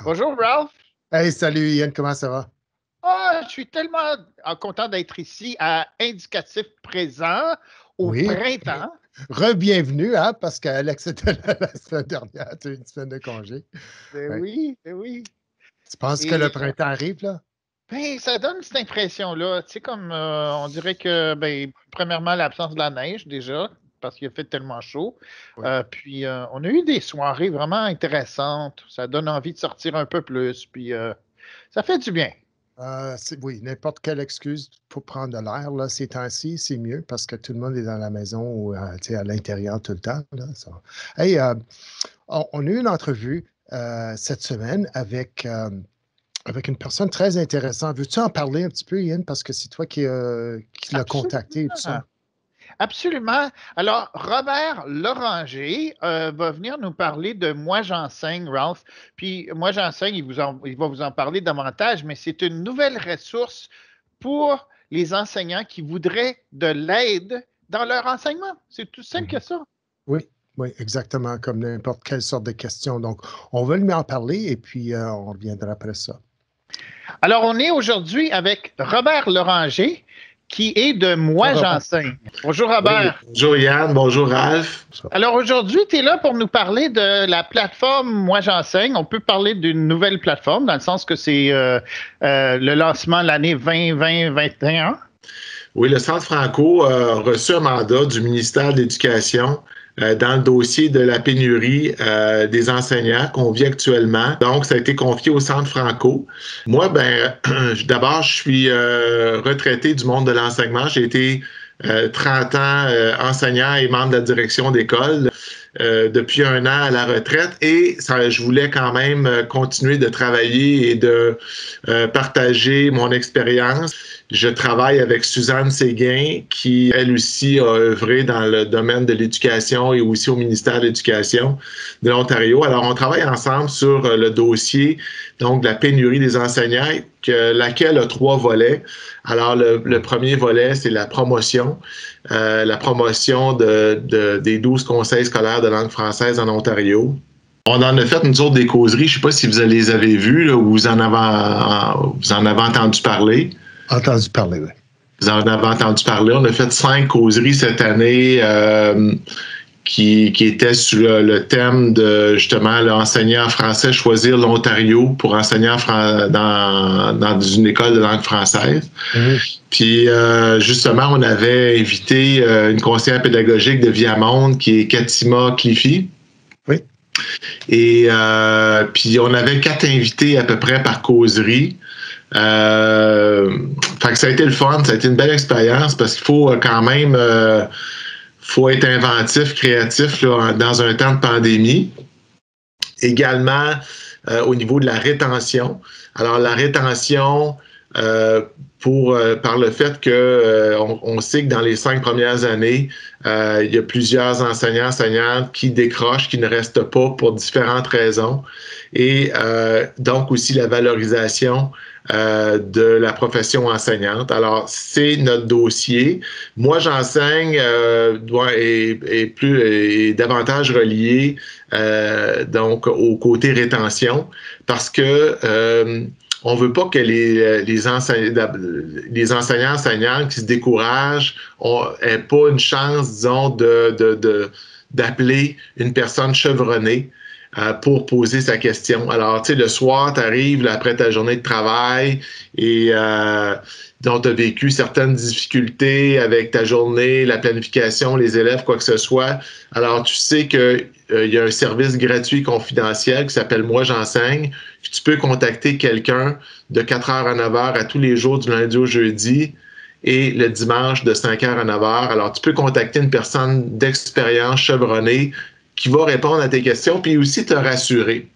Bonjour Ralph. Hey, salut Ian, comment ça va? Ah, je suis tellement content d'être ici à Indicatif présent au Oui, printemps. re-bienvenue, hein, parce qu'Alex était là la semaine dernière, tu as eu une semaine de congé. Ben Ouais. oui, ben oui. Tu penses que le Et printemps arrive, là? ben, ça donne cette impression-là. Tu sais, comme on dirait que, ben, premièrement, l'absence de la neige déjà, parce qu'il a fait tellement chaud. Oui. Puis on a eu des soirées vraiment intéressantes. Ça donne envie de sortir un peu plus. Puis ça fait du bien. Oui, n'importe quelle excuse pour prendre de l'air, là, ces temps-ci, c'est mieux parce que tout le monde est dans la maison ou tu sais, à l'intérieur tout le temps. Là, ça. Hey, on a eu une entrevue cette semaine avec une personne très intéressante. Veux-tu en parler un petit peu, Ian, parce que c'est toi qui l'as contacté et tout Absolument. ça? Absolument. Alors, Robert Loranger va venir nous parler de Moi j'enseigne, Ralph. Puis Moi j'enseigne, il va vous en parler davantage, mais c'est une nouvelle ressource pour les enseignants qui voudraient de l'aide dans leur enseignement. C'est tout simple que Mhm. ça. Oui, oui, exactement, comme n'importe quelle sorte de question. Donc, on va lui en parler et puis on reviendra après ça. Alors, on est aujourd'hui avec Robert Loranger, qui est de Bonjour, Moi Robert. j'enseigne. Bonjour Oui, Robert. bonjour Yann, bonjour Ralph. Alors aujourd'hui, tu es là pour nous parler de la plateforme Moi j'enseigne. On peut parler d'une nouvelle plateforme dans le sens que c'est le lancement de l'année 2020-2021. Oui, le Centre Franco a reçu un mandat du ministère de l'Éducation dans le dossier de la pénurie des enseignants qu'on vit actuellement. Donc, ça a été confié au Centre Franco. Moi, d'abord, je suis retraité du monde de l'enseignement. J'ai été 30 ans enseignant et membre de la direction d'école. Depuis un an à la retraite et ça, je voulais quand même continuer de travailler et de partager mon expérience. Je travaille avec Suzanne Séguin qui, elle aussi, a œuvré dans le domaine de l'éducation et aussi au ministère de l'Éducation de l'Ontario. Alors, on travaille ensemble sur le dossier donc de la pénurie des enseignants, laquelle a 3 volets. Alors, le premier volet, c'est la promotion des 12 conseils scolaires de langue française en Ontario. On en a fait nous autres des causeries. Je ne sais pas si vous les avez vues là, ou vous en avez entendu parler. Entendu parler, oui. Vous en avez entendu parler. On a fait 5 causeries cette année qui étaient sur le thème de justement l'enseigner en français, choisir l'Ontario pour enseigner dans une école de langue française. Mm-hmm. Puis justement, on avait invité une conseillère pédagogique de Viamonde qui est Katima Cliffy. Oui. Et puis on avait 4 invités à peu près par causerie. Fait que ça a été le fun, ça a été une belle expérience parce qu'il faut quand même faut être inventif, créatif là, dans un temps de pandémie. Également, au niveau de la rétention. Alors, la rétention, par le fait que on sait que dans les 5 premières années, il y a plusieurs enseignants, enseignantes qui décrochent, qui ne restent pas pour différentes raisons. Et donc aussi la valorisation de la profession enseignante. Alors, c'est notre dossier. Moi, j'enseigne est davantage relié donc au côté rétention parce que on veut pas que les enseignants enseignantes qui se découragent aient pas une chance, disons, d'appeler une personne chevronnée pour poser sa question. Alors, tu sais, le soir, tu arrives après ta journée de travail et dont tu as vécu certaines difficultés avec ta journée, la planification, les élèves, quoi que ce soit. Alors, tu sais qu'il y a un service gratuit confidentiel qui s'appelle Moi j'enseigne, que tu peux contacter quelqu'un de 4h à 9h à tous les jours du lundi au jeudi et le dimanche de 5h à 9h. Alors, tu peux contacter une personne d'expérience chevronnée qui va répondre à tes questions, puis aussi te rassurer.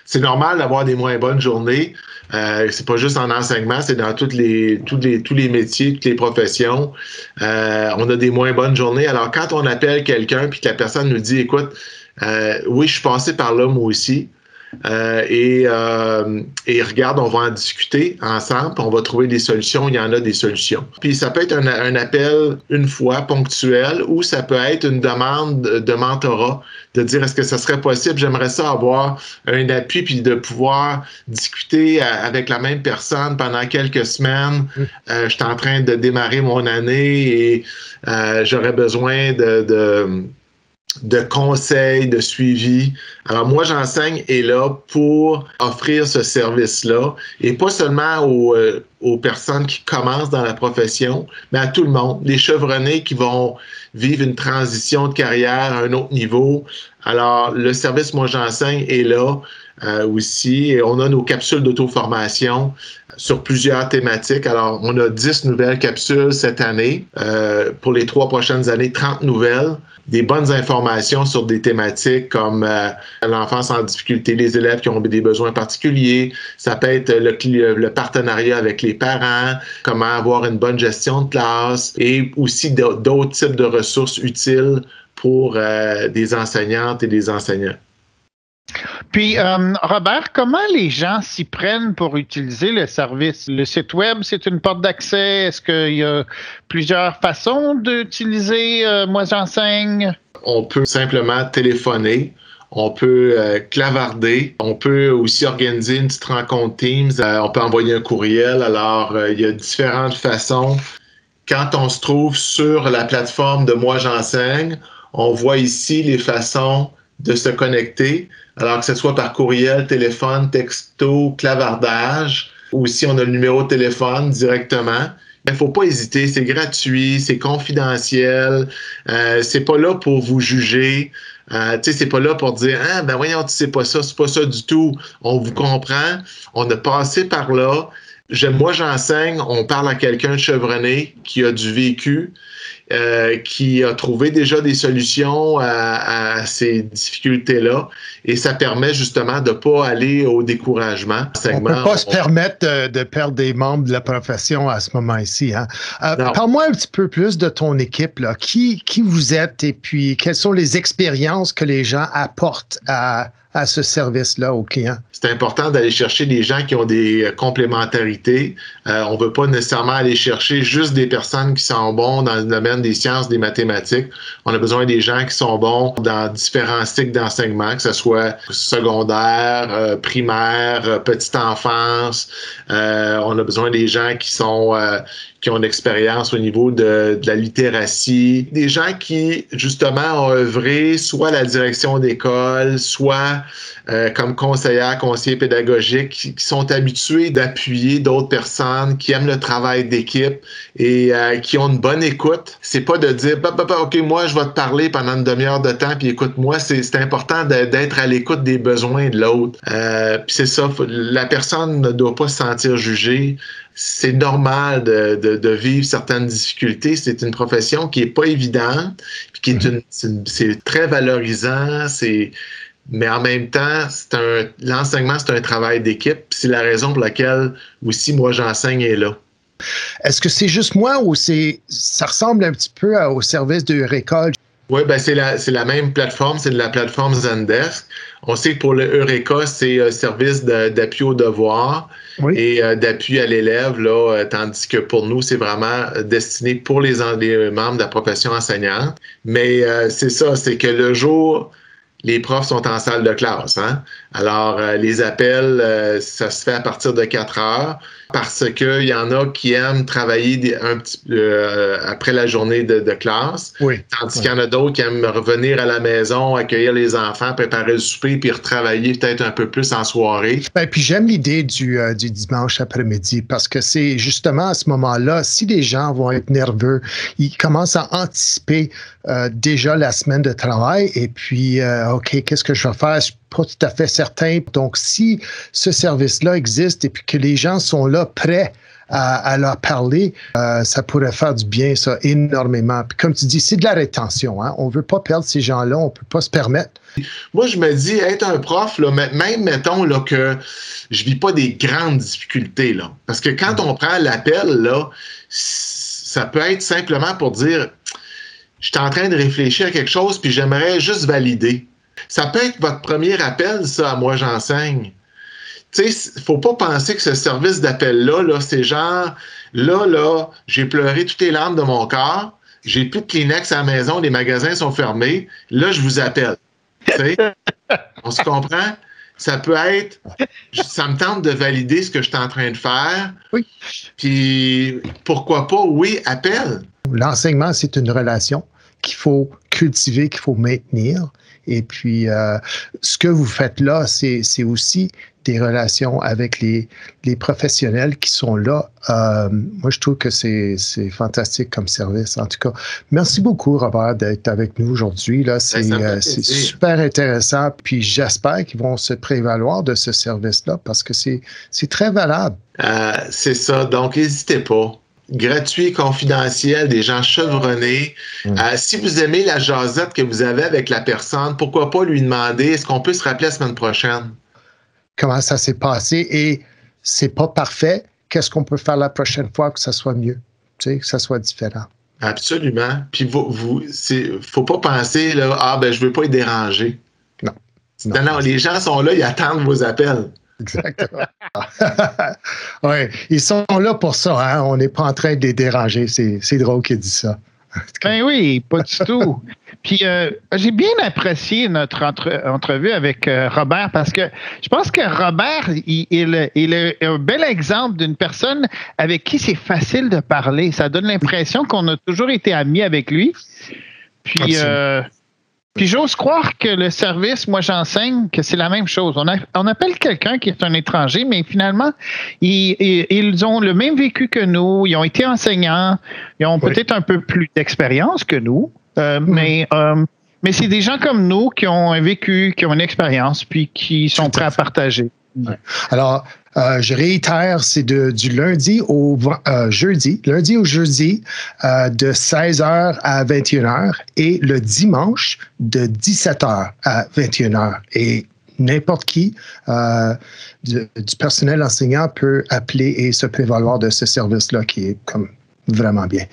C'est normal d'avoir des moins bonnes journées. C'est pas juste en enseignement, c'est dans tous les métiers, toutes les professions. On a des moins bonnes journées. Alors, quand on appelle quelqu'un puis que la personne nous dit, écoute, oui, je suis passé par là moi aussi, et regarde, on va en discuter ensemble, puis on va trouver des solutions. Il y en a des solutions. Puis ça peut être un appel une fois, ponctuel, ou ça peut être une demande de mentorat, de dire est-ce que ça serait possible, j'aimerais ça avoir un appui, puis de pouvoir discuter avec la même personne pendant quelques semaines. Je suis en train de démarrer mon année et j'aurais besoin de conseils, de suivi. Alors, Moi j'enseigne est là pour offrir ce service-là, et pas seulement aux personnes qui commencent dans la profession, mais à tout le monde, les chevronnés qui vont vivre une transition de carrière à un autre niveau. Alors, le service Moi j'enseigne est là aussi, et on a nos capsules d'auto-formation sur plusieurs thématiques. Alors, on a 10 nouvelles capsules cette année. Pour les 3 prochaines années, 30 nouvelles. Des bonnes informations sur des thématiques comme l'enfance en difficulté, les élèves qui ont des besoins particuliers. Ça peut être le partenariat avec les parents, comment avoir une bonne gestion de classe, et aussi d'autres types de ressources utiles pour des enseignantes et des enseignants. Puis, Robert, comment les gens s'y prennent pour utiliser le service? Le site web, c'est une porte d'accès? Est-ce qu'il y a plusieurs façons d'utiliser Moi j'enseigne? On peut simplement téléphoner. On peut clavarder. On peut aussi organiser une petite rencontre Teams. On peut envoyer un courriel. Alors, il y a différentes façons. Quand on se trouve sur la plateforme de Moi j'enseigne, on voit ici les façons de se connecter, alors que ce soit par courriel, téléphone, texto, clavardage, ou si on a le numéro de téléphone directement. Il ne faut pas hésiter, c'est gratuit, c'est confidentiel, c'est pas là pour vous juger, c'est pas là pour dire « Ah, ben voyons, tu sais pas ça, c'est pas ça du tout. » On vous comprend, on a passé par là. Moi j'enseigne, on parle à quelqu'un de chevronné qui a du vécu, qui a trouvé déjà des solutions à ces difficultés-là, et ça permet justement de ne pas aller au découragement. On ne peut pas se permettre de perdre des membres de la profession à ce moment-ci. Hein? Parle-moi un petit peu plus de ton équipe. Là. Qui vous êtes, et puis quelles sont les expériences que les gens apportent à ce service-là aux clients? C'est important d'aller chercher des gens qui ont des complémentarités. On ne veut pas nécessairement aller chercher juste des personnes qui sont bons dans le domaine des sciences, des mathématiques. On a besoin des gens qui sont bons dans différents cycles d'enseignement, que ce soit secondaire, primaire, petite enfance. On a besoin des gens qui ont de l'expérience au niveau de la littératie. Des gens qui, justement, ont œuvré soit à la direction d'école, soit comme conseillers pédagogiques, qui sont habitués d'appuyer d'autres personnes, qui aiment le travail d'équipe et qui ont une bonne écoute. C'est pas de dire « OK, moi, je vais te parler pendant une demi-heure de temps, puis écoute-moi ». C'est important d'être à l'écoute des besoins de l'autre. Puis c'est ça, la personne ne doit pas se sentir jugée. C'est normal de vivre certaines difficultés. C'est une profession qui est pas évidente, puis qui est c'est très valorisant, mais en même temps, l'enseignement, c'est un travail d'équipe. C'est la raison pour laquelle aussi Moi j'enseigne est là. Est-ce que c'est juste moi ou ça ressemble un petit peu au service de Eureka? Oui, ben c'est la même plateforme, c'est de la plateforme Zendesk. On sait que pour le Eureka, c'est service d'appui aux devoirs et d'appui à l'élève, là, tandis que pour nous, c'est vraiment destiné pour les membres de la profession enseignante. Mais c'est ça, c'est que le jour, les profs sont en salle de classe. Hein? Alors, les appels, ça se fait à partir de 4 heures parce qu'il y en a qui aiment travailler un petit après la journée de classe, tandis qu'il y en a d'autres qui aiment revenir à la maison, accueillir les enfants, préparer le souper, puis retravailler peut-être un peu plus en soirée. Ben, puis j'aime l'idée du dimanche après-midi parce que c'est justement à ce moment-là, si les gens vont être nerveux, ils commencent à anticiper déjà la semaine de travail et puis, OK, qu'est-ce que je vais faire? Je ne suis pas tout à fait certain. Donc, si ce service-là existe et puis que les gens sont là prêts à leur parler, ça pourrait faire du bien, ça, énormément. Puis comme tu dis, c'est de la rétention. Hein? On ne veut pas perdre ces gens-là, on ne peut pas se permettre. Moi, je me dis, être un prof, là, même, mettons, là, que je ne vis pas des grandes difficultés, là. Parce que quand on prend l'appel, là, ça peut être simplement pour dire, je suis en train de réfléchir à quelque chose, puis j'aimerais juste valider. Ça peut être votre premier appel, ça, à Moi j'enseigne. Tu sais, il ne faut pas penser que ce service d'appel-là, là, c'est genre, là, j'ai pleuré toutes les larmes de mon corps, j'ai plus de Kleenex à la maison, les magasins sont fermés, là, je vous appelle. Tu sais, on se comprend? Ça peut être, ça me tente de valider ce que je suis en train de faire. Oui. Puis, pourquoi pas, oui, appelle. L'enseignement, c'est une relation qu'il faut cultiver, qu'il faut maintenir. Et puis, ce que vous faites là, c'est aussi des relations avec les professionnels qui sont là. Moi, je trouve que c'est fantastique comme service. En tout cas, merci beaucoup, Robert, d'être avec nous aujourd'hui. Là, c'est super intéressant. Puis, j'espère qu'ils vont se prévaloir de ce service-là parce que c'est très valable. C'est ça. Donc, n'hésitez pas. Gratuit, confidentiel, des gens chevronnés. Si vous aimez la jasette que vous avez avec la personne, pourquoi pas lui demander, est-ce qu'on peut se rappeler la semaine prochaine? Comment ça s'est passé et c'est pas parfait. Qu'est-ce qu'on peut faire la prochaine fois que ça soit mieux, tu sais, que ça soit différent? Absolument. Puis faut pas penser, là, je veux pas être dérangé. Non, les gens sont là, ils attendent vos appels. Exactement. Oui, ils sont là pour ça. Hein? On n'est pas en train de les déranger. C'est drôle qu'il dit ça. Ben oui, pas du tout. Puis j'ai bien apprécié notre entrevue avec Robert parce que je pense que Robert, il est un bel exemple d'une personne avec qui c'est facile de parler. Ça donne l'impression qu'on a toujours été amis avec lui. Puis j'ose croire que le service, moi j'enseigne que c'est la même chose. On appelle quelqu'un qui est un étranger, mais finalement, ils ont le même vécu que nous, ils ont été enseignants, ils ont peut-être un peu plus d'expérience que nous, mais c'est des gens comme nous qui ont un vécu, qui ont une expérience, puis qui sont prêts à partager. Ouais. Alors, je réitère, c'est du lundi au jeudi, de 16h à 21h et le dimanche de 17h à 21h. Et n'importe qui du personnel enseignant peut appeler et se prévaloir de ce service-là qui est comme vraiment bien.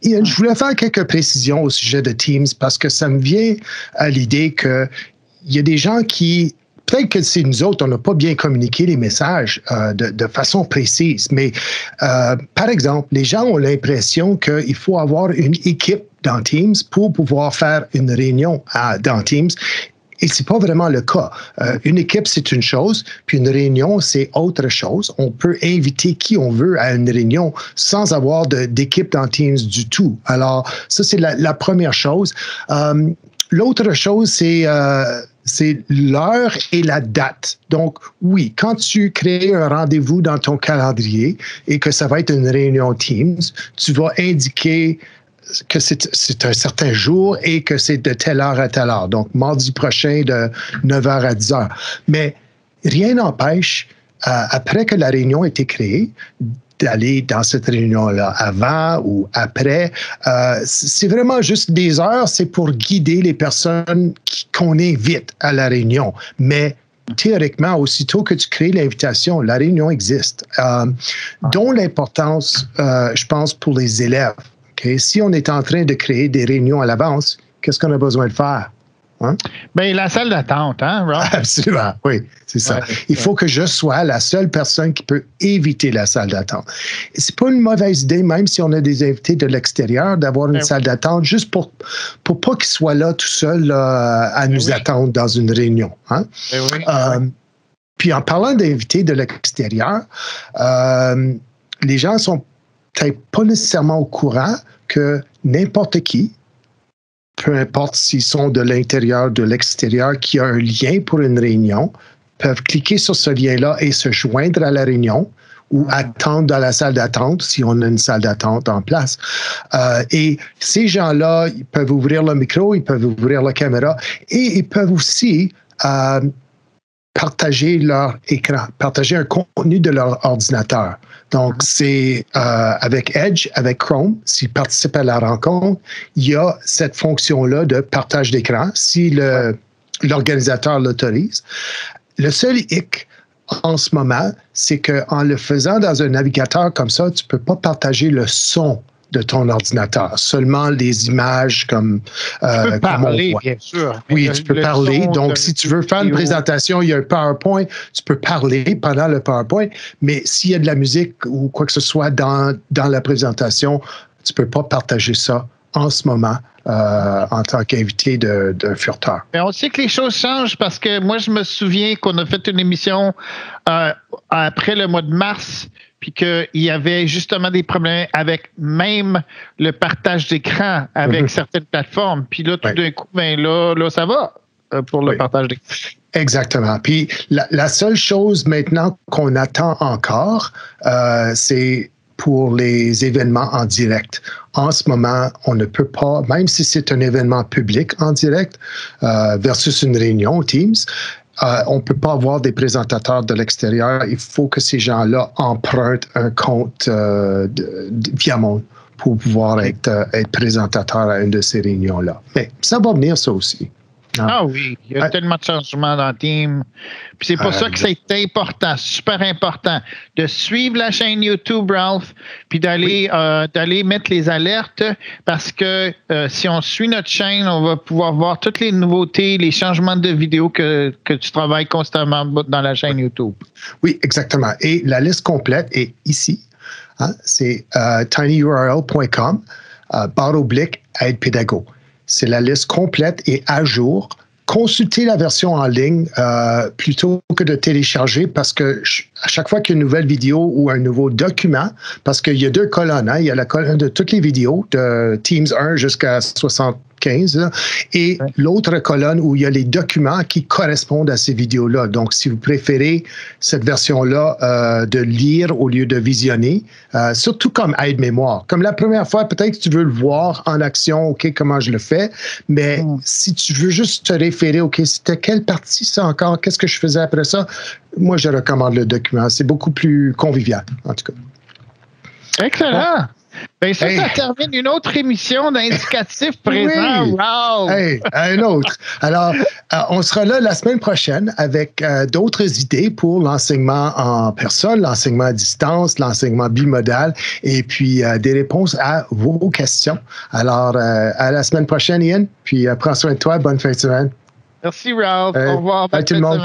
Ian, je voulais faire quelques précisions au sujet de Teams parce que ça me vient à l'idée qu'il y a des gens qui... Peut-être que c'est nous autres, on n'a pas bien communiqué les messages de façon précise, mais par exemple, les gens ont l'impression qu'il faut avoir une équipe dans Teams pour pouvoir faire une réunion dans Teams. Et c'est pas vraiment le cas. Une équipe, c'est une chose, puis une réunion, c'est autre chose. On peut inviter qui on veut à une réunion sans avoir d'équipe dans Teams du tout. Alors, ça, c'est la première chose. L'autre chose, c'est l'heure et la date. Donc, oui, quand tu crées un rendez-vous dans ton calendrier et que ça va être une réunion Teams, tu vas indiquer que c'est un certain jour et que c'est de telle heure à telle heure. Donc, mardi prochain de 9h à 10h. Mais rien n'empêche, après que la réunion a été créée, d'aller dans cette réunion-là avant ou après. C'est vraiment juste des heures, c'est pour guider les personnes qu'on invite à la réunion. Mais théoriquement, aussitôt que tu crées l'invitation, la réunion existe. Dont l'importance, je pense, pour les élèves. Okay? Si on est en train de créer des réunions à l'avance, qu'est-ce qu'on a besoin de faire? Hein? Bien, la salle d'attente, hein, Rob? Absolument, oui, c'est ça. Ouais, il faut que je sois la seule personne qui peut éviter la salle d'attente. C'est pas une mauvaise idée, même si on a des invités de l'extérieur, d'avoir une salle d'attente juste pour pas qu'ils soient là tout seuls à nous attendre dans une réunion. Hein? Puis en parlant d'invités de l'extérieur, les gens sont peut-être pas nécessairement au courant que n'importe qui, peu importe s'ils sont de l'intérieur, de l'extérieur, qui a un lien pour une réunion, peuvent cliquer sur ce lien-là et se joindre à la réunion ou attendre dans la salle d'attente si on a une salle d'attente en place. Et ces gens-là, ils peuvent ouvrir le micro, ils peuvent ouvrir la caméra et ils peuvent aussi partager leur écran, partager un contenu de leur ordinateur. Donc, c'est avec Edge, avec Chrome, s'ils participent à la rencontre, il y a cette fonction-là de partage d'écran si l'organisateur l'autorise. Le seul hic en ce moment, c'est qu'en le faisant dans un navigateur comme ça, tu ne peux pas partager le son de ton ordinateur. Seulement les images comme tu peux parler, bien sûr. Oui, tu peux parler. Donc, si tu veux faire une présentation, il y a un PowerPoint, tu peux parler pendant le PowerPoint, mais s'il y a de la musique ou quoi que ce soit dans la présentation, tu ne peux pas partager ça en ce moment en tant qu'invité d'un furteur. Mais on sait que les choses changent parce que moi, je me souviens qu'on a fait une émission après le mois de mars, puis qu'il y avait justement des problèmes avec même le partage d'écran avec certaines plateformes. Puis là, tout d'un coup, ben là, ça va pour le partage d'écran. Exactement. Puis la seule chose maintenant qu'on attend encore, c'est pour les événements en direct. En ce moment, on ne peut pas, même si c'est un événement public en direct versus une réunion Teams, on ne peut pas avoir des présentateurs de l'extérieur. Il faut que ces gens-là empruntent un compte Viamone pour pouvoir être présentateurs à une de ces réunions-là. Mais ça va venir, ça aussi. Ah oui, il y a tellement de changements dans le team. Puis c'est pour ça que c'est important, super important, de suivre la chaîne YouTube, Ralph, puis d'aller mettre les alertes, parce que si on suit notre chaîne, on va pouvoir voir toutes les nouveautés, les changements de vidéos que tu travailles constamment dans la chaîne YouTube. Oui, exactement. Et la liste complète est ici. Hein? C'est tinyurl.com, /aide pédago. C'est la liste complète et à jour. Consultez la version en ligne plutôt que de télécharger parce que à chaque fois qu'il y a une nouvelle vidéo ou un nouveau document, parce qu'il y a 2 colonnes, hein, il y a la colonne de toutes les vidéos, de Teams 1 jusqu'à 75, là, et l'autre colonne où il y a les documents qui correspondent à ces vidéos-là. Donc, si vous préférez cette version-là de lire au lieu de visionner, surtout comme aide-mémoire. Comme la première fois, peut-être que tu veux le voir en action, OK, comment je le fais, mais si tu veux juste te référer, OK, c'était quelle partie ça encore? Qu'est-ce que je faisais après ça? Moi, je recommande le document. C'est beaucoup plus convivial, en tout cas. Excellent! Bien, ça termine une autre émission d'Indicatif présent. Wow! Un autre. Alors, on sera là la semaine prochaine avec d'autres idées pour l'enseignement en personne, l'enseignement à distance, l'enseignement bimodal et puis des réponses à vos questions. Alors, à la semaine prochaine, Ian. Puis, prends soin de toi. Bonne fin de semaine. Merci, Ralph. Au revoir. Bye tout le monde.